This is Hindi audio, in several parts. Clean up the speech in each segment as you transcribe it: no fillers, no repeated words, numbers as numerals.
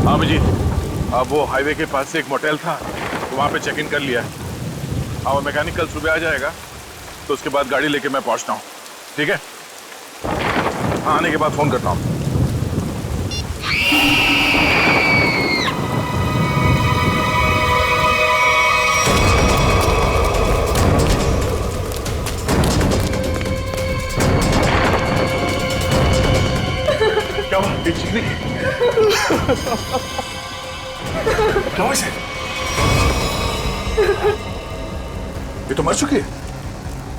हाँ अभिजीत, अब वो हाईवे के पास से एक मोटेल था, तो वहाँ पे चेक इन कर लिया है। और मैकेनिक कल सुबह आ जाएगा, तो उसके बाद गाड़ी लेके मैं पहुँचता हूँ। ठीक है? हाँ, आने के बाद फोन करता हूँ। क्या हुआ? ये चीखने की? क्या हुआ इसे? ये तो मर चुकी है।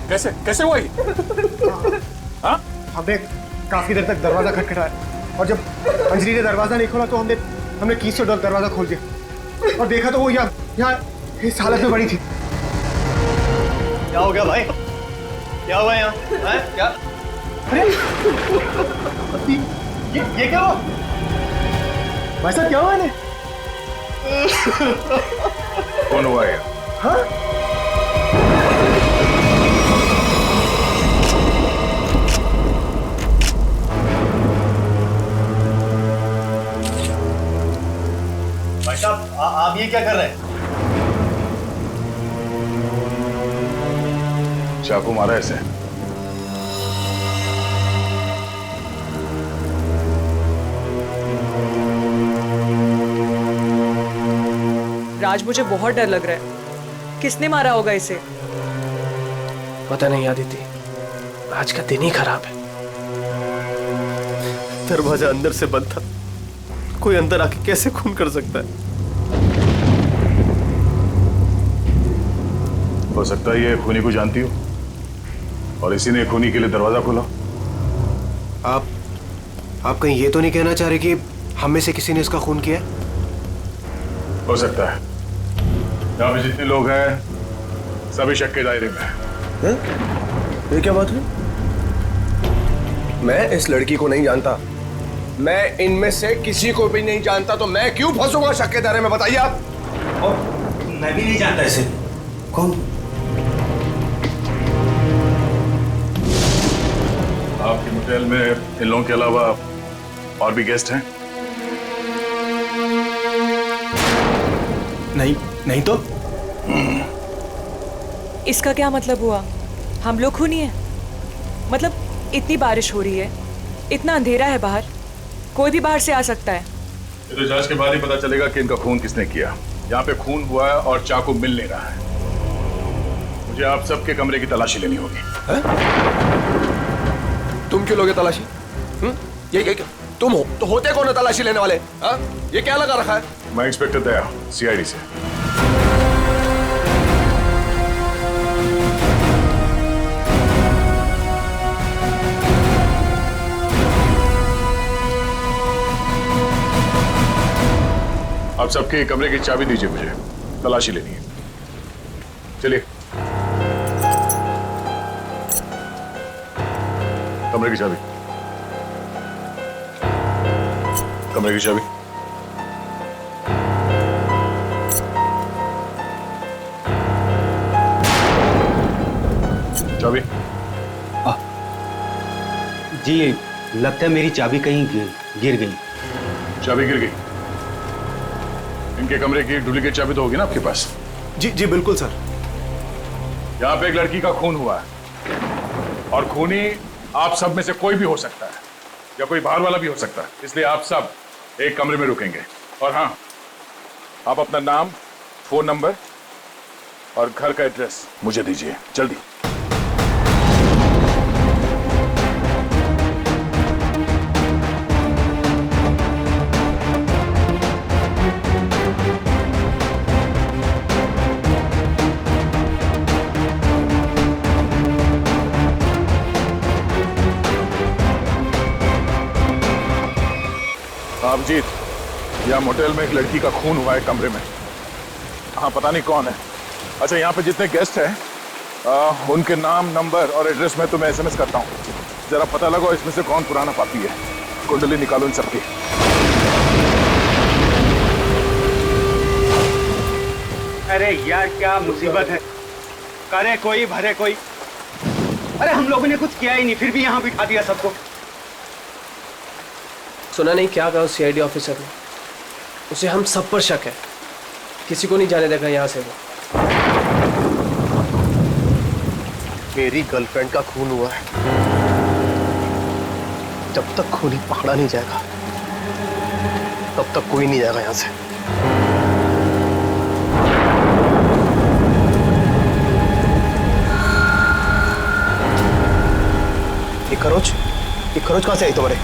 कैसे कैसे हुआ ये? हाँ? हमने काफी देर तक दरवाजा खटखटाया और जब अंजलि ने दरवाजा नहीं खोला तो हमने कीज से दरवाजा खोल दिया और देखा तो वो यहाँ इस हालत में पड़ी थी। क्या हो गया भाई? क्या हुआ यहाँ? क्या? अरे ये क्या हुआ? भाई साहब क्या हुआ इन्हें? कौन हुआ ये? हाँ? भाई साहब आप ये क्या कर रहे हैं? चाकू मारा ऐसे। राज, मुझे बहुत डर लग रहा है। किसने मारा होगा इसे? पता नहीं आदिति, आज का दिन ही खराब है। दरवाजा अंदर से बंद था, कोई अंदर आके कैसे खून कर सकता है? हो सकता है ये खूनी को जानती हो और इसी ने खूनी के लिए दरवाजा खोला। आप कहीं ये तो नहीं कहना चाह रहे कि हम में से किसी ने इसका खून किया? हो सकता है। यहाँ पे जितने लोग हैं सभी शक के दायरे में हैं। ये क्या बात हुई? मैं इस लड़की को नहीं जानता, मैं इनमें से किसी को भी नहीं जानता, तो मैं क्यों फंसूंगा शक के दायरे में? बताइए आप। मैं भी नहीं जानता इसे। कौन? आपके होटल में इन लोगों के अलावा और भी गेस्ट हैं? नहीं तो इसका क्या मतलब हुआ? हम लोग खूनी हैं? मतलब इतनी बारिश हो रही है, इतना अंधेरा है बाहर, कोई भी बाहर से आ सकता है। ये तो जांच के बाद ही पता चलेगा कि इनका खून किसने किया। यहाँ पे खून हुआ है और चाकू मिल नहीं रहा है। मुझे आप सबके कमरे की तलाशी लेनी होगी। तुम क्यों लोगे तलाशी? ये तुम हो तो होते कौन है तलाशी लेने वाले? ये क्या लगा रखा है? मैं इंस्पेक्टर दया, सीआईडी से। आप सबके कमरे की चाबी दीजिए, मुझे तलाशी लेनी है। चलिए। कमरे की चाबी। कमरे की चाबी। चाबी। जी लगता है मेरी चाबी कहीं गिर गई। चाबी गिर गई? इनके कमरे की डुप्लीकेट चाबी तो होगी ना आपके पास? जी बिल्कुल सर। यहाँ पे एक लड़की का खून हुआ है और खूनी आप सब में से कोई भी हो सकता है या कोई बाहर वाला भी हो सकता है, इसलिए आप सब एक कमरे में रुकेंगे। और हाँ, आप अपना नाम, फोन नंबर और घर का एड्रेस मुझे दीजिए जल्दी। अभिजीत, यहाँ मोटेल में एक लड़की का खून हुआ है कमरे में। हाँ, पता नहीं कौन है। अच्छा, यहाँ पे जितने गेस्ट हैं उनके नाम, नंबर और एड्रेस मैं तुम्हें एसएमएस करता हूँ। जरा पता लगाओ इसमें से कौन पुराना पापी है। कुंडली निकालो इन सबकी। अरे यार क्या मुसीबत है। करे कोई भरे कोई। अरे हम लोगों ने कुछ किया ही नहीं, फिर भी यहाँ बिठा दिया सबको। सुना नहीं क्या कहा सीआईडी ऑफिसर ने? उसे हम सब पर शक है, किसी को नहीं जाने देगा यहाँ से वो। मेरी गर्लफ्रेंड का खून हुआ है, जब तक खूनी पकड़ा नहीं जाएगा तब तक कोई नहीं जाएगा यहाँ से। ये खरोच कहाँ से आई तुम्हारे?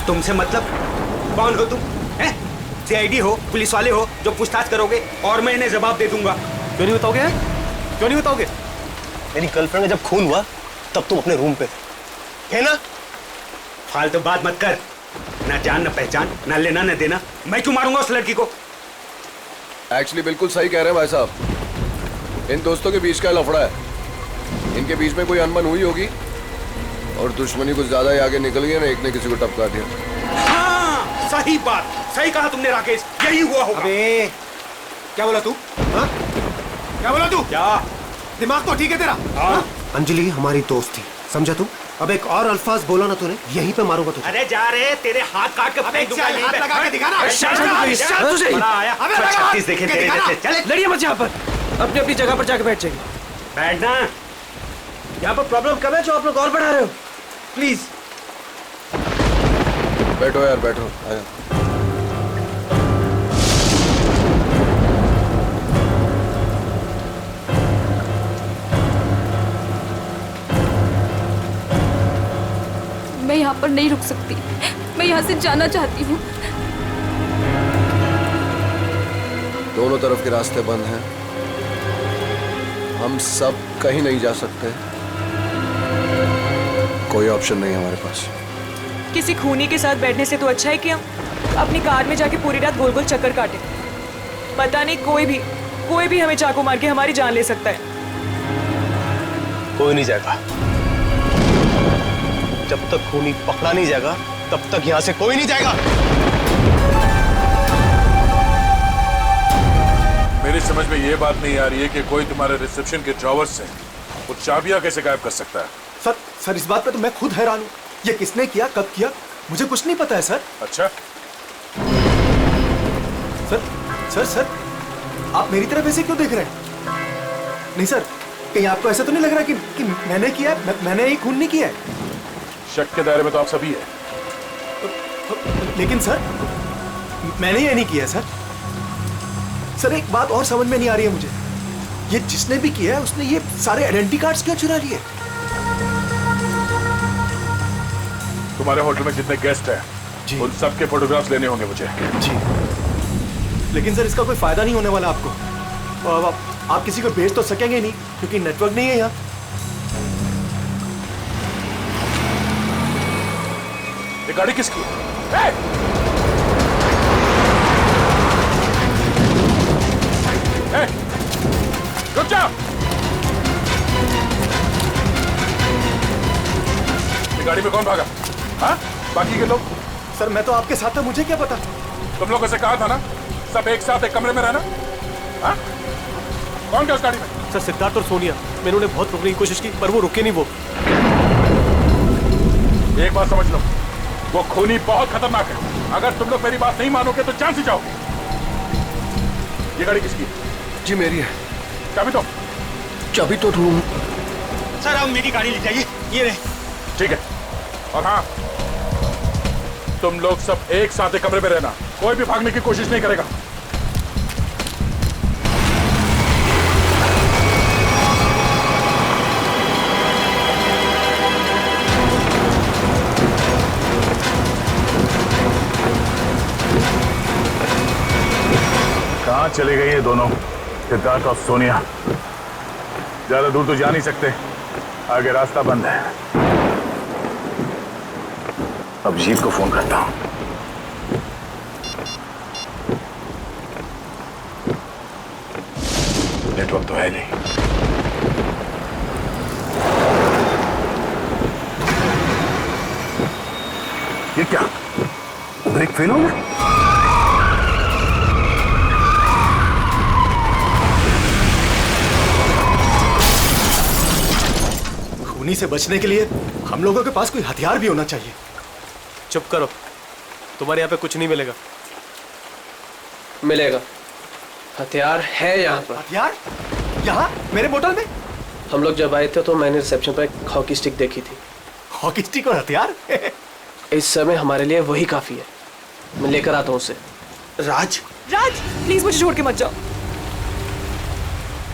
तुमसे मतलब? कौन हो तुम? हैं? सीआईडी हो, पुलिस वाले हो जो पूछताछ करोगे और मैं इन्हें जवाब दे दूंगा। क्यों नहीं बताओगे? क्यों नहीं बताओगे? मेरी गर्लफ्रेंड का जब खून हुआ तब तुम अपने रूम पे थे, है ना? फालतू बात मत कर। ना जान ना पहचान, ना लेना ना देना। मैं क्यों मारूंगा उस लड़की को? एक्चुअली बिल्कुल सही कह रहे हैं भाई साहब। इन दोस्तों के बीच का लफड़ा है। इनके बीच में कोई अनबन हुई होगी और दुश्मनी कुछ ज्यादा ही आगे निकल गई ना, एक ने किसी को टपका दिया। हाँ, सही बात, सही कहा तुमने राकेश, यही हुआ होगा। अबे क्या बोला तू? हाँ? क्या बोला तू? क्या? दिमाग तो ठीक है तेरा? हाँ? अंजलि हमारी दोस्त थी, समझा तू? अब एक और अल्फाज बोला ना तूने, यहीं पे मारूंगा तुझे। अरे जा रहे, तेरे हाथ काट के फेंक दूंगा यहीं पे। लगा के दिखा ना। बड़ा आया। 36 देखे तेरे जैसे। चले लड़िए मत यहाँ पर, अपनी अपनी जगह पर जाकर बैठ जाइए। बैठना। यहाँ पर प्रॉब्लम कम है जो आप लोग और बढ़ा रहे हो। प्लीज बैठो यार, बैठो। आया। मैं यहाँ पर नहीं रुक सकती, मैं यहाँ से जाना चाहती हूँ। दोनों तरफ के रास्ते बंद हैं, हम सब कहीं नहीं जा सकते। कोई ऑप्शन नहीं है हमारे पास। किसी खूनी के साथ बैठने से तो अच्छा है कि हम अपनी कार में जाके पूरी रात गोल गोल चक्कर काटें। पता नहीं कोई भी हमें चाकू मार के हमारी जान ले सकता है। कोई नहीं जाएगा। जब तक खूनी पकड़ा नहीं जाएगा तब तक यहां से कोई नहीं जाएगा। मेरी समझ में ये बात नहीं आ रही है कि कोई तुम्हारे रिसेप्शन के ड्रॉवर से वो चाबियां कैसे गायब कर सकता है? सर इस बात पे तो मैं खुद हैरान हूँ। ये किसने किया, कब किया, मुझे कुछ नहीं पता है सर। अच्छा, सर आप मेरी तरफ ऐसे क्यों देख रहे हैं? नहीं सर, कहीं आपको ऐसा तो नहीं लग रहा कि मैंने किया है? मैंने ये खून नहीं किया है। शक के दायरे में तो आप सभी है। लेकिन सर मैंने ये नहीं किया सर। सर एक बात और समझ में नहीं आ रही है मुझे, ये जिसने भी किया है उसने ये सारे आइडेंटिटी कार्ड्स क्यों चुरा लिए? तुम्हारे होटल में जितने गेस्ट हैं जी। उन सबके फोटोग्राफ्स लेने होंगे मुझे। जी, लेकिन सर इसका कोई फायदा नहीं होने वाला आपको। अब आप किसी को भेज तो सकेंगे नहीं क्योंकि नेटवर्क नहीं है यहाँ। ये गाड़ी किसकी है? रुक जाओ। ये गाड़ी में कौन भागा? हाँ? बाकी के लोग? सर मैं तो आपके साथ था, मुझे क्या पता। तुम लोगों से कहा था ना सब एक साथ एक कमरे में रहना। हाँ? कौन गया उस गाड़ी में? सर सिद्धार्थ और सोनिया, मैंने उन्हें बहुत रोकने की कोशिश की पर वो रुके नहीं। वो एक बात समझ लो, वो खूनी बहुत खतरनाक है। अगर तुम लोग मेरी बात नहीं मानोगे तो जान से जाओगे। ये गाड़ी किसकी है? जी मेरी है। चाबी तो ढूंढ। सर अब मेरी गाड़ी ले जाइए, ये रहे। ठीक है। और हाँ, तुम लोग सब एक साथ एक कमरे में रहना, कोई भी भागने की कोशिश नहीं करेगा। कहाँ चले गए ये दोनों, सिद्धार्थ और सोनिया? ज्यादा दूर तो जा नहीं सकते, आगे रास्ता बंद है। अब जीत को फोन करता हूं। नेटवर्क तो है नहीं। ये क्या, ब्रेक फेल हो गया? खूनी से बचने के लिए हम लोगों के पास कोई हथियार भी होना चाहिए। चुप करो, तुम्हारे यहाँ पे कुछ नहीं मिलेगा। मिलेगा, हथियार है यहाँ पर। हथियार यहाँ मेरे बोतल में? हम लोग जब आए थे तो मैंने रिसेप्शन पर एक हॉकी स्टिक देखी थी। हॉकी स्टिक और हथियार? इस समय हमारे लिए वही काफी है। मैं लेकर आता हूँ उसे। राज, राज प्लीज मुझे छोड़ के मत जाओ,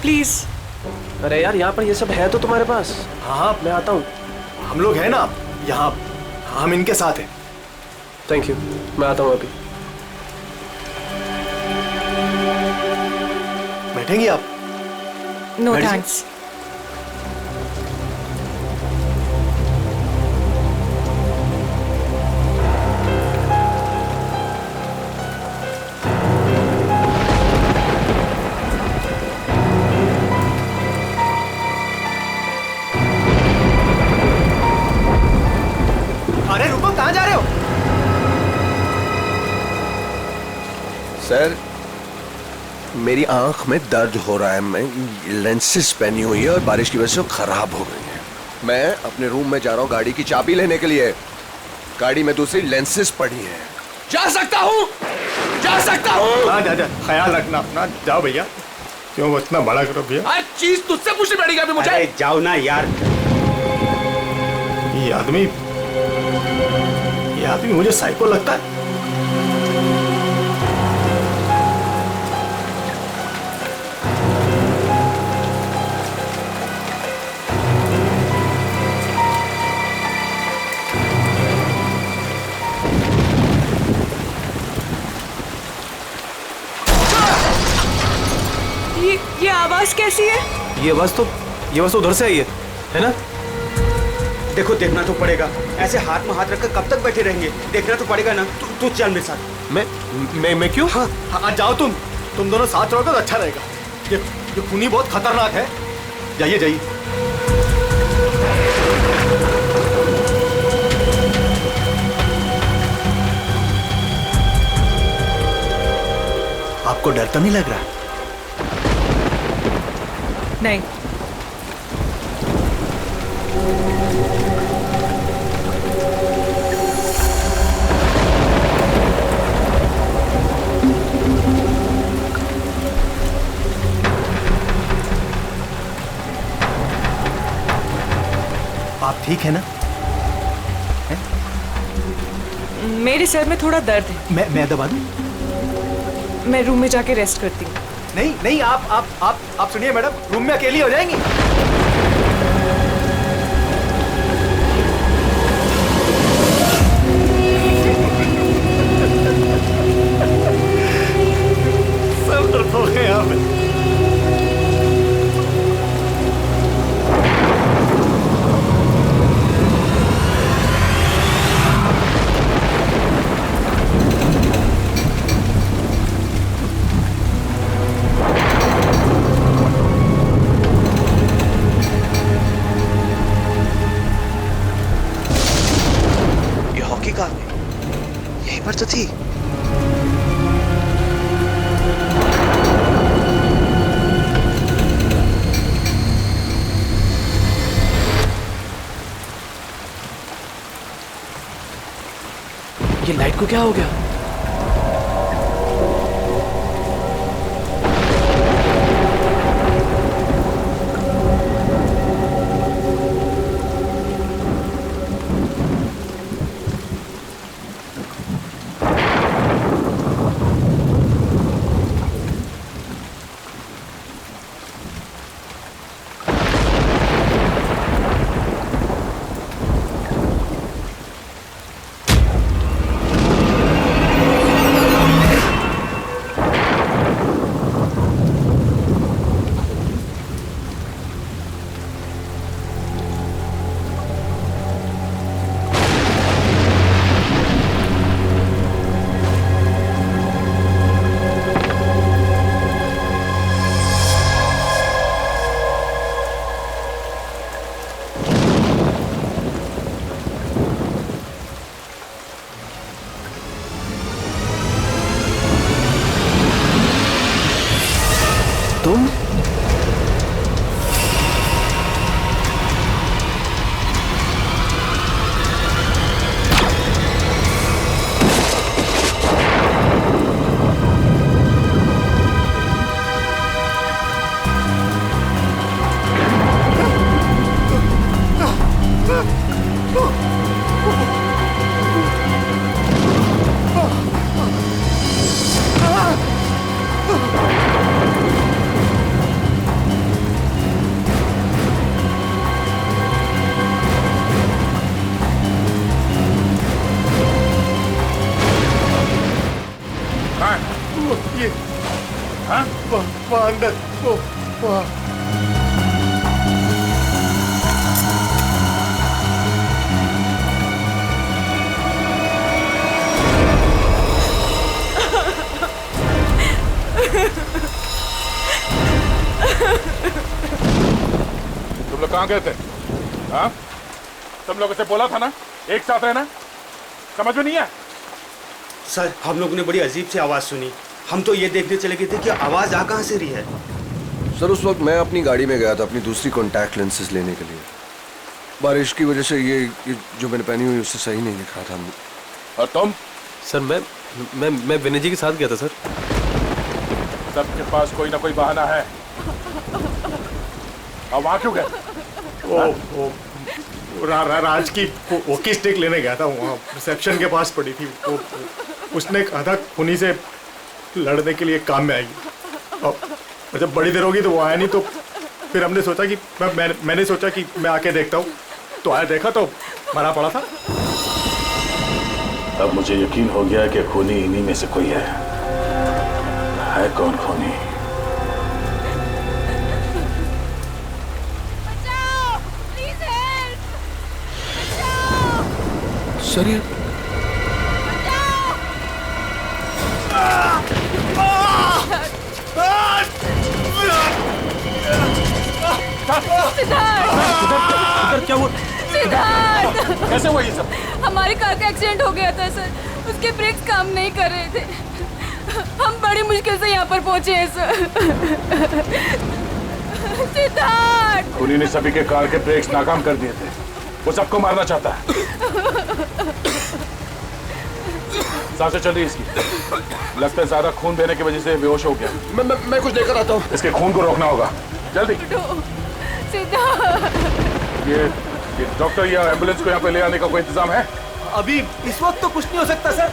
प्लीज। अरे यार, यहाँ पर ये सब है तो तुम्हारे पास। हाँ मैं आता हूँ। हम लोग हैं ना यहाँ, हम इनके साथ हैं। थैंक यू, मैं आता हूँ अभी। बैठेंगी आप? नो बैठ जाओ। थैंक्स। अरे रुको, कहाँ जा रहे हो? सर, मेरी आंख में दर्द हो रहा है। मैं लेंसेज पहनी हुई है और बारिश की वजह से वो खराब हो गई है। मैं अपने रूम में जा रहा हूँ गाड़ी की चाबी लेने के लिए। गाड़ी में दूसरी लेंसेज पड़ी है। जा सकता हूँ, जा सकता हूँ। हाँ जा, ख्याल रखना अपना। जाओ भैया। क्यों इतना बड़ा करो भैया? हर चीज तुझसे पूछनी पड़ेगी अभी मुझे। अरे जाओ ना यार। ये आदमी मुझे साइको लगता है। ये आवाज कैसी है? ये आवाज तो उधर से आई है ना? देखो, देखना तो पड़ेगा। ऐसे हाथ में हाथ रखकर कब तक बैठे रहेंगे? देखना तो पड़ेगा ना। तू चल मेरे साथ। मैं क्यों? हाँ जाओ तुम दोनों साथ रहोगे तो अच्छा रहेगा। ये खूनी बहुत खतरनाक है। जाइए जाइए। आपको डर तो नहीं लग रहा? नहीं। आप ठीक है ना? मेरे सिर में थोड़ा दर्द है। मैं दबा दूं? मैं रूम में जाके रेस्ट करती हूँ। नहीं, आप सुनिए मैडम, रूम में अकेली हो जाएंगी। सब डरपोक हैं यहाँ पे। यहीं पर तो थी। ये लाइट को क्या हो गया? ये हाँ? वहाँ अंदर वो वहाँ तुम लोग कहाँ गए थे? हाँ? तुम लोगों से बोला था ना एक साथ रहना, समझ में नहीं है? सर हम लोगों ने बड़ी अजीब सी आवाज सुनी, हम तो ये देखने चले गए थे कि आवाज आ कहाँ से रही है। सर उस वक्त मैं अपनी गाड़ी में गया था अपनी दूसरी कॉन्टैक्ट लेंसेज लेने के लिए। बारिश की वजह से ये जो मैंने पहनी हुई उससे सही नहीं दिख रहा था। और तुम? सर मैं विनय जी के साथ गया था सर। सबके पास कोई ना कोई बहाना है। और वहाँ क्यों गए? राज की वो की स्टिक लेने गया था, वहाँ रिसेप्शन के पास पड़ी थी। वो उसने कहा था खूनी से लड़ने के लिए काम में आएगी, और जब बड़ी देर होगी तो वो आया नहीं। तो फिर हमने सोचा कि मैंने सोचा कि मैं आके देखता हूँ, तो आया, देखा तो मरा पड़ा था। अब मुझे यकीन हो गया कि खूनी इन्हीं में से कोई है कौन खूनी? सर ये क्या वो सिद्धार्थ, कैसे हुआ ये सब? हमारी कार का एक्सीडेंट हो गया था सर, उसके ब्रेक्स काम नहीं कर रहे थे, हम बड़ी मुश्किल से यहाँ पर पहुँचे हैं सर। सिद्धार्थ, खूनी ने सभी के कार के ब्रेक्स नाकाम कर दिए थे, वो सबको मारना चाहता है। सांसें चल रही इसकी, लगता है ज्यादा खून देने की वजह से बेहोश हो गया। मैं कुछ लेकर आता हूँ। इसके खून को रोकना होगा, जल्दी। सिद्धार्थ, ये डॉक्टर या एम्बुलेंस को यहाँ पे ले आने का कोई इंतजाम है? अभी इस वक्त तो कुछ नहीं हो सकता सर।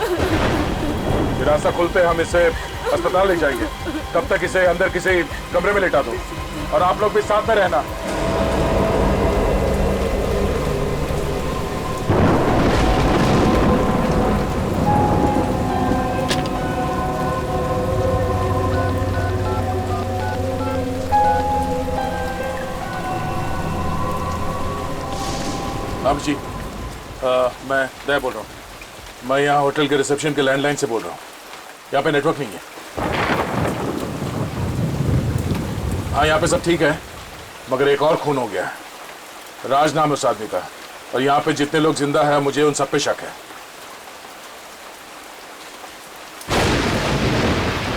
ये रास्ता खुलते हम इसे अस्पताल ले जाएंगे, तब तक इसे अंदर किसी कमरे में लेटा दो, और आप लोग भी साथ में रहना। अब जी मैं दया बोल रहा हूँ। मैं यहाँ होटल के रिसेप्शन के लैंडलाइन से बोल रहा हूँ। यहाँ पे नेटवर्क नहीं है। हाँ यहाँ पे सब ठीक है, मगर एक और खून हो गया है। राज नाम है उस आदमी का, और यहाँ पे जितने लोग जिंदा हैं मुझे उन सब पे शक है।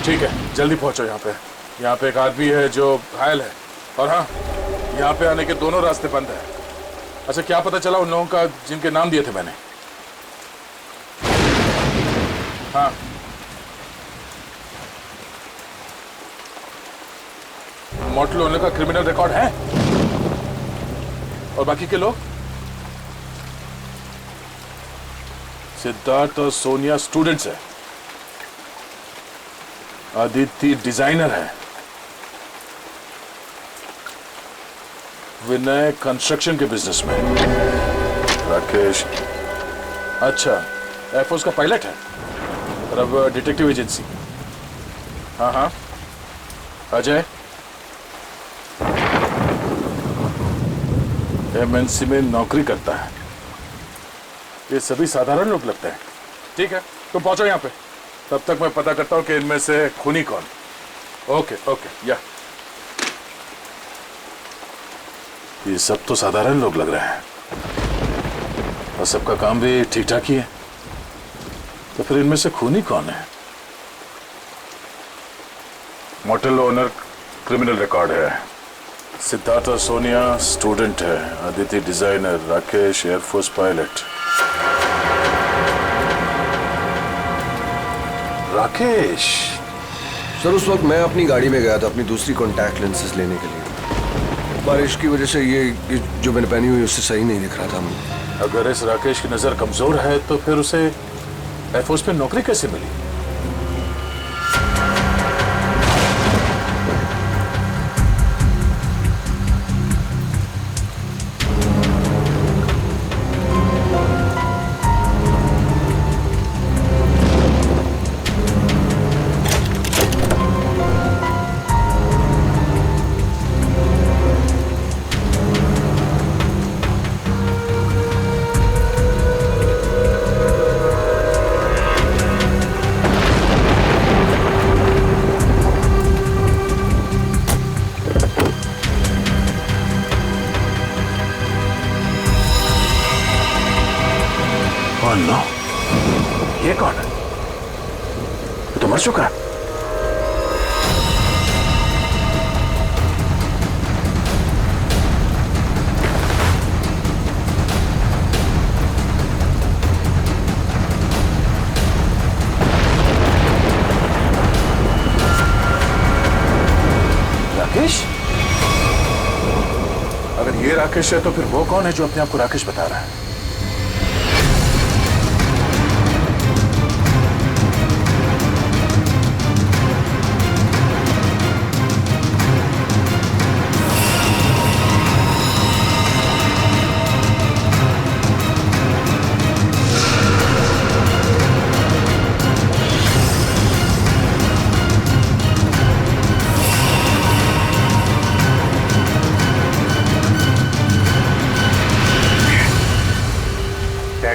ठीक है, जल्दी पहुँचो यहाँ पे। यहाँ पे एक आदमी है जो घायल है, और हाँ यहाँ पे आने के दोनों रास्ते बंद हैं। अच्छा, क्या पता चला उन लोगों का जिनके नाम दिए थे मैंने? हाँ, मोटल ओनर का क्रिमिनल रिकॉर्ड है, और बाकी के लोग? सिद्धार्थ और सोनिया स्टूडेंट्स है, आदित्य डिजाइनर है, विनय कंस्ट्रक्शन के बिजनेस में, राकेश अच्छा एयरफोर्स का पायलट है, और अब डिटेक्टिव एजेंसी। हाँ हाँ, अजय एमएनसी में नौकरी करता है। ये सभी साधारण लोग लगते हैं। ठीक है, तुम पहुंचो यहाँ पे, तब तक मैं पता करता हूँ कि इनमें से खूनी कौन। ओके ओके, या ये सब तो साधारण लोग लग रहे हैं, और सबका काम भी ठीक ठाक ही है, तो फिर इनमें से खूनी कौन है? मोटल ओनर क्रिमिनल रिकॉर्ड है, सिद्धार्थ और सोनिया स्टूडेंट है, Aditya designer, Rakesh air force pilot. Rakesh sir उस वक्त मैं अपनी गाड़ी में गया था अपनी दूसरी कॉन्टैक्ट लेंसेज लेने के लिए। बारिश की वजह से ये जो मैंने पहनी हुई उससे सही नहीं दिख रहा था। अगर इस राकेश की नजर कमजोर है तो फिर उसे एयरफोर्स में नौकरी कैसे मिली? मर चुका? राकेश? अगर ये राकेश है तो फिर वो कौन है जो अपने आप को राकेश बता रहा है?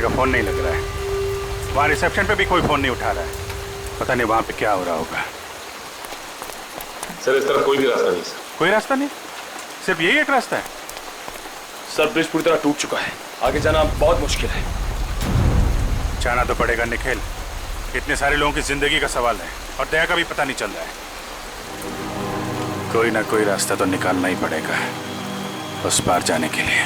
फोन नहीं लग रहा है। वहाँ रिसेप्शन पे भी कोई फोन नहीं उठा रहा है। पता नहीं वहाँ पे क्या हो रहा होगा। सर इस तरफ कोई भी रास्ता नहीं। सर कोई रास्ता नहीं, सिर्फ यही एक रास्ता है। सर ब्रिज पूरी तरह टूट चुका है, आगे जाना बहुत मुश्किल है। जाना तो पड़ेगा निखिल, इतने सारे लोगों की जिंदगी का सवाल है और दया का भी पता नहीं चल रहा है। कोई ना कोई रास्ता तो निकालना ही पड़ेगा उस पार जाने के लिए।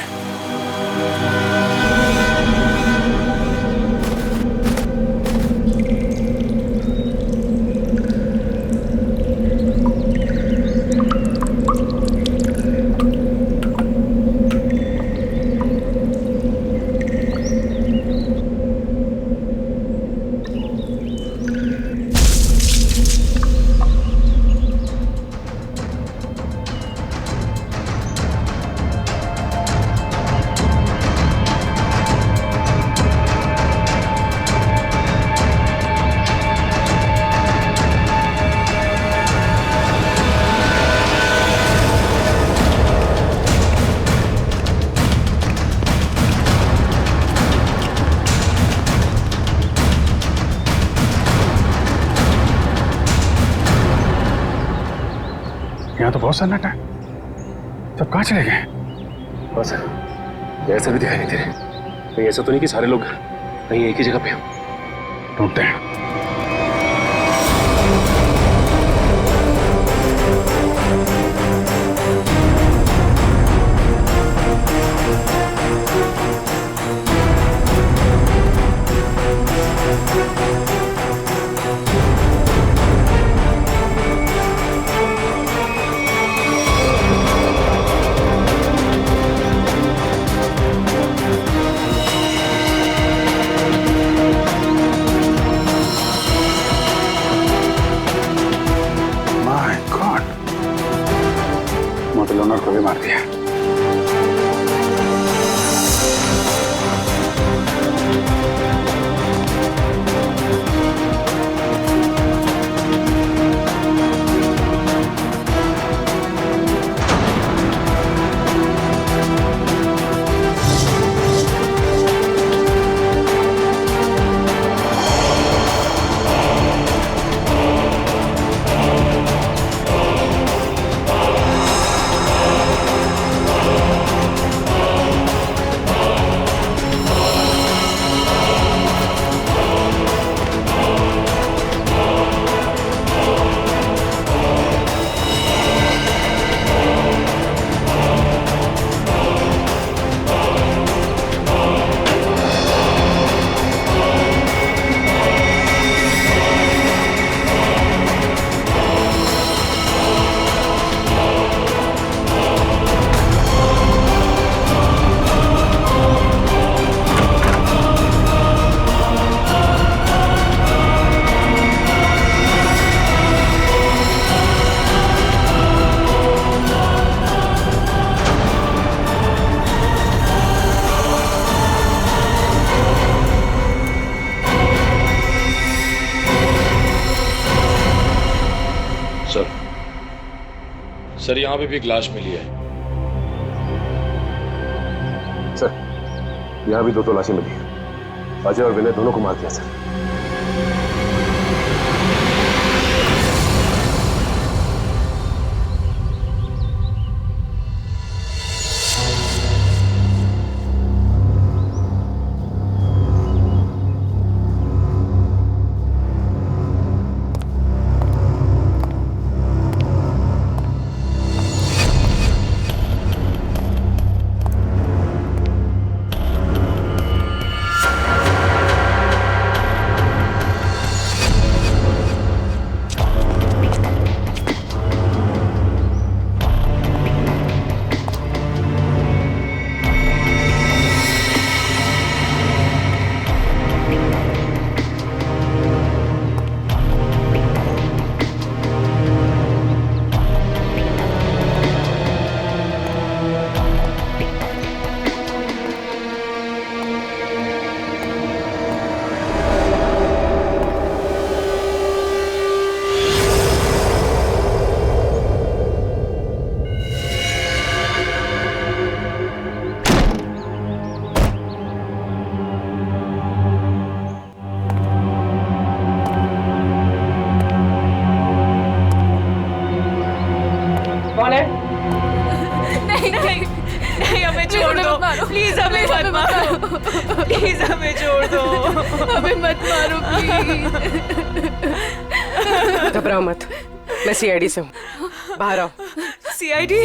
यहाँ तो बहुत सन्नाटा है, सब कहाँ चले गए? बस ऐसा भी दिखाई नहीं दे रहे। कहीं ऐसा तो नहीं कि सारे लोग कहीं एक ही जगह पे हो? ढूंढते हैं। मोटल ओनर को भी मार दिया। सर यहाँ पे भी एक लाश मिली है। सर यहाँ भी 2 लाशें मिली हैं। अजय और विनय दोनों को मार दिया सर। मारो, प्लीज हमें मत मारो, प्लीज हमें छोड़ दो, हमें मत मारो प्लीज। घबराओ मत, मैं सीआईडी से हूँ, बाहर आओ। सीआईडी?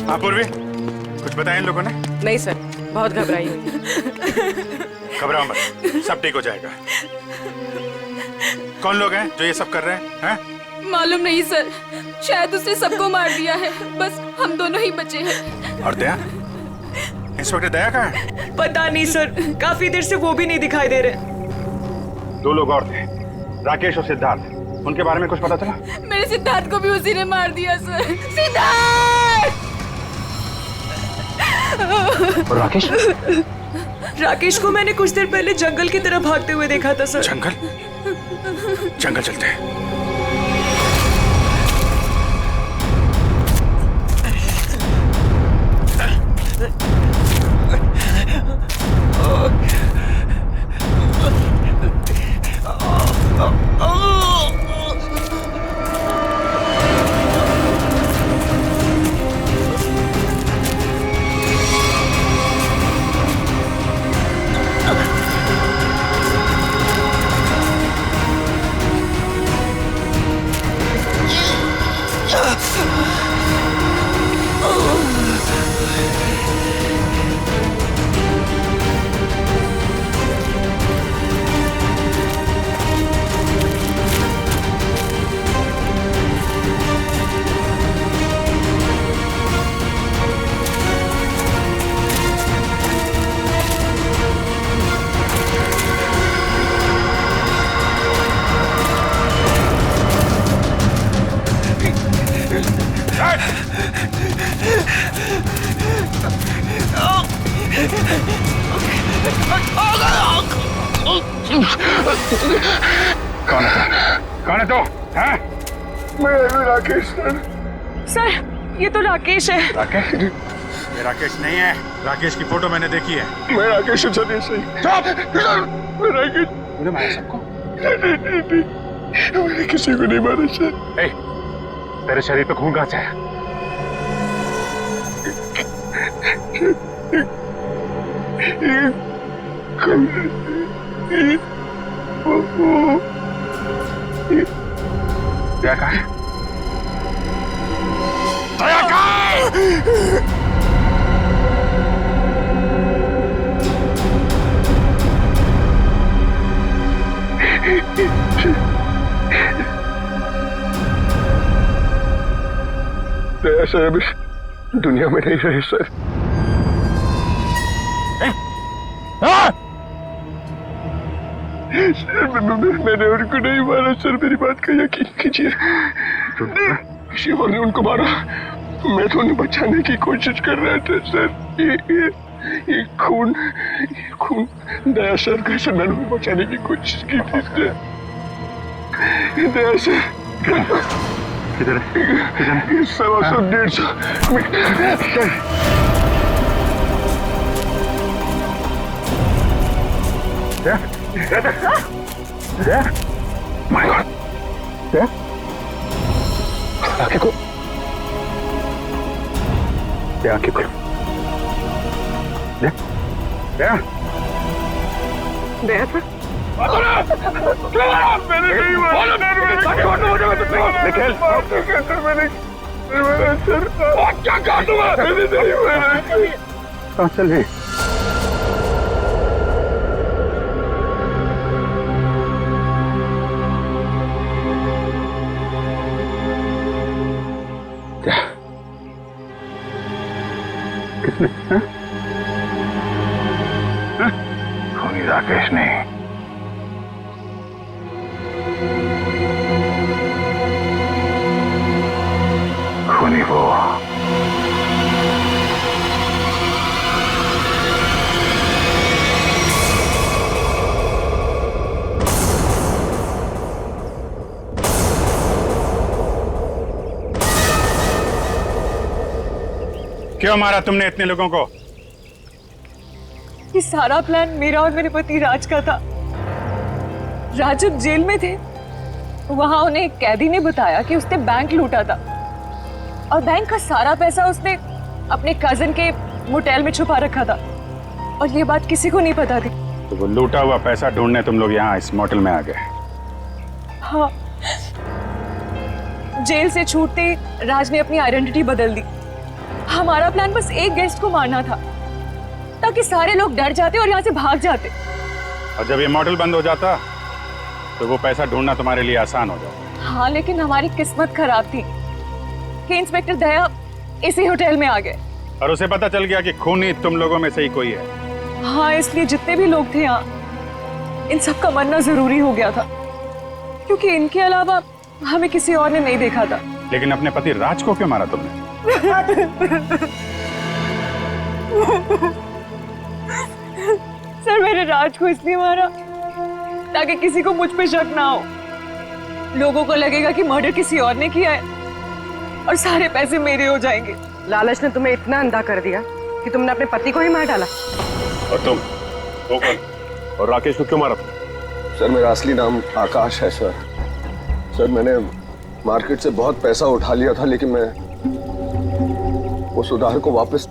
हाँ पूर्वी, कुछ बताया इन लोगों ने? नहीं सर, बहुत घबराई हुई। घबराओ मत, सब ठीक हो जाएगा। कौन लोग हैं जो ये सब कर रहे हैं? मालूम नहीं सर, शायद उसने सबको मार दिया है, बस हम दोनों ही बचे हैं। और दया? इंस्पेक्टर दया कहाँ है? पता नहीं सर, काफी देर से वो भी नहीं दिखाई दे रहे। 2 लोग और थे, राकेश और सिद्धार्थ, उनके बारे में कुछ पता चला? मेरे सिद्धार्थ को भी उसी ने मार दिया सर। सिद्धार्थ! और राकेश? राकेश को मैंने कुछ देर पहले जंगल की तरफ भागते हुए देखा था सर। जंगल? जंगल चलते हैं। कौन है तो? हैं? मैं राकेश सर, ये तो राकेश है। राकेश? ये राकेश नहीं है, राकेश की फोटो मैंने देखी है। मैं राकेश हूँ सर, सही। चुप! मैं राकेश। तूने मारा सबको? नहीं, मैंने किसी को नहीं मारा सर। तेरे शरीर पे खून कहाँ से है? दया कहाँ है? दया कहाँ है? दया सर अभी दुनिया में नहीं रहे सर। सर मैंने उनको नहीं मारा सर, मेरी बात का यकीन कीजिए। किसी और ने उनको मारा, मैं तो उन्हें बचाने की कोशिश कर रहा था सर। ये खून दया सर का सर, मैंने उन्हें बचाने की कोशिश की थी सर। दया सर किधर है? 100-150 माय गॉड! आंखें खोल, आंखें खोल। दया सर, मैंने नहीं मारा, सर क्या काटूंगा, मैंने नहीं मारा। कहाँ चले? किसने? खूनी राकेश नहीं, खूनी वो। क्यों मारा तुमने इतने लोगों को? ये सारा प्लान मेरा और मेरे पति राज का था। राज जब जेल में थे वहां उन्हें एक कैदी ने बताया कि उसने बैंक लूटा था और बैंक का सारा पैसा उसने अपने कजिन के मोटेल में छुपा रखा था और ये बात किसी को नहीं पता थी। तो वो लूटा हुआ पैसा ढूंढने तुम लोग यहाँ इस मोटेल में आ गए? हाँ, जेल से छूटते राज ने अपनी आइडेंटिटी बदल दी। हमारा प्लान बस एक गेस्ट को मारना था ताकि सारे लोग डर जाते और यहाँ से भाग जाते। और जब ये मोटेल बंद हो जाता तो वो पैसा ढूंढना तुम्हारे लिए आसान हो जाता। हाँ, लेकिन हमारी किस्मत खराब थी कि इंस्पेक्टर दया इसी होटल में आ गए और उसे पता चल गया कि खूनी तुम लोगों में से ही कोई है। हाँ, इसलिए जितने भी लोग थे यहाँ इन सब का मरना जरूरी हो गया था क्योंकि इनके अलावा हमें किसी और ने नहीं देखा था। लेकिन अपने पति राज को क्यों मारा तुमने? सर, मैंने राज को इसलिए मारा ताकि किसी को मुझ पे शक ना हो। लोगों को लगेगा कि मर्डर किसी और ने किया है और सारे पैसे मेरे हो जाएंगे। लालच ने तुम्हें इतना अंधा कर दिया कि तुमने अपने पति को ही मार डाला। और तुम वो कौन? और राकेश को क्यों मारा तुम? सर मेरा असली नाम आकाश है सर। सर मैंने मार्केट से बहुत पैसा उठा लिया था लेकिन मैं उस उधार को वापस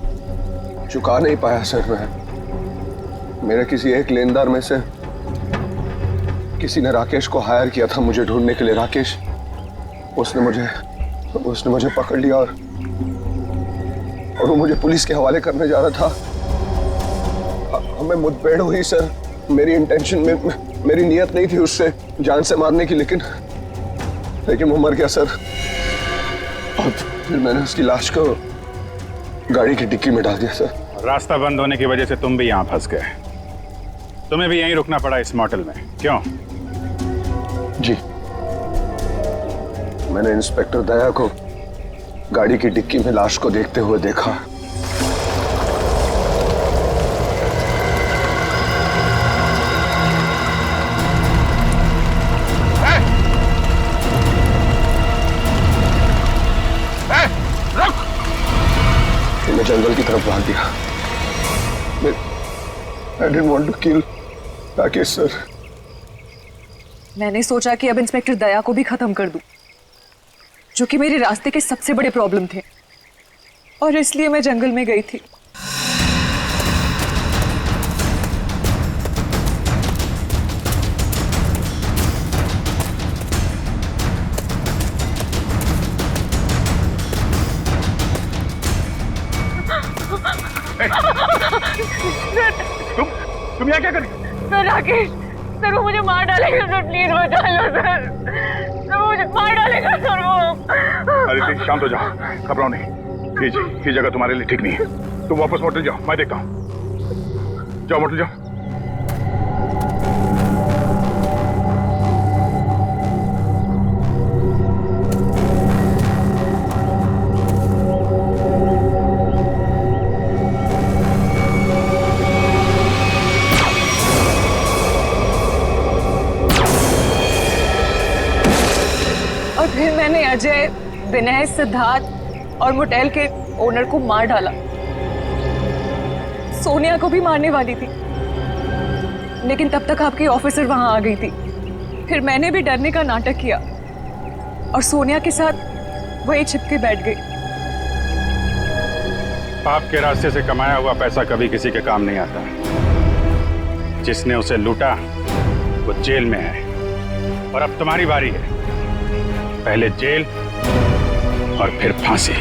चुका नहीं पाया सर। मैं मेरे किसी एक लेनदार में से किसी ने राकेश को हायर किया था मुझे ढूंढने के लिए। राकेश उसने मुझे पकड़ लिया और वो मुझे पुलिस के हवाले करने जा रहा था। हमें मुठभेड़ हुई सर। मेरी इंटेंशन में मेरी नियत नहीं थी उससे जान से मारने की, लेकिन वो मर गया सर। और फिर मैंने उसकी लाश को गाड़ी की डिक्की में डाल दिया सर। रास्ता बंद होने की वजह से तुम भी यहाँ फंस गए। तुम्हें भी यहीं रुकना पड़ा इस मोटेल में, क्यों? जी, मैंने इंस्पेक्टर दया को गाड़ी की डिक्की में लाश को देखते हुए देखा। तो मैं जंगल की तरफ भाग गया। I didn't want to kill Rakesh sir. मैंने सोचा कि अब इंस्पेक्टर दया को भी खत्म कर दूं, जो कि मेरे रास्ते के सबसे बड़े प्रॉब्लम थे, और इसलिए मैं जंगल में गई थी। तुम यहाँ क्या कर रही? सर राकेश, सर वो मुझे मार डालेगा सर, प्लीज बचा लो सर। सर वो मुझे मार डालेगा सर वो। अरे प्लीज शांत हो जाओ, घबराओ नहीं। ये जगह तुम्हारे लिए ठीक नहीं है। तुम वापस मोटेल जाओ, मैं देखता हूँ। जाओ मोटेल जाओ। फिर मैंने अजय, विनय, सिद्धार्थ और मोटेल के ओनर को मार डाला। सोनिया को भी मारने वाली थी, लेकिन तब तक आपकी ऑफिसर वहां आ गई थी। फिर मैंने भी डरने का नाटक किया और सोनिया के साथ वहीं छिपके बैठ गई। पाप के रास्ते से कमाया हुआ पैसा कभी किसी के काम नहीं आता। जिसने उसे लूटा वो जेल में है और अब तुम्हारी बारी है। पहले जेल और फिर फांसी।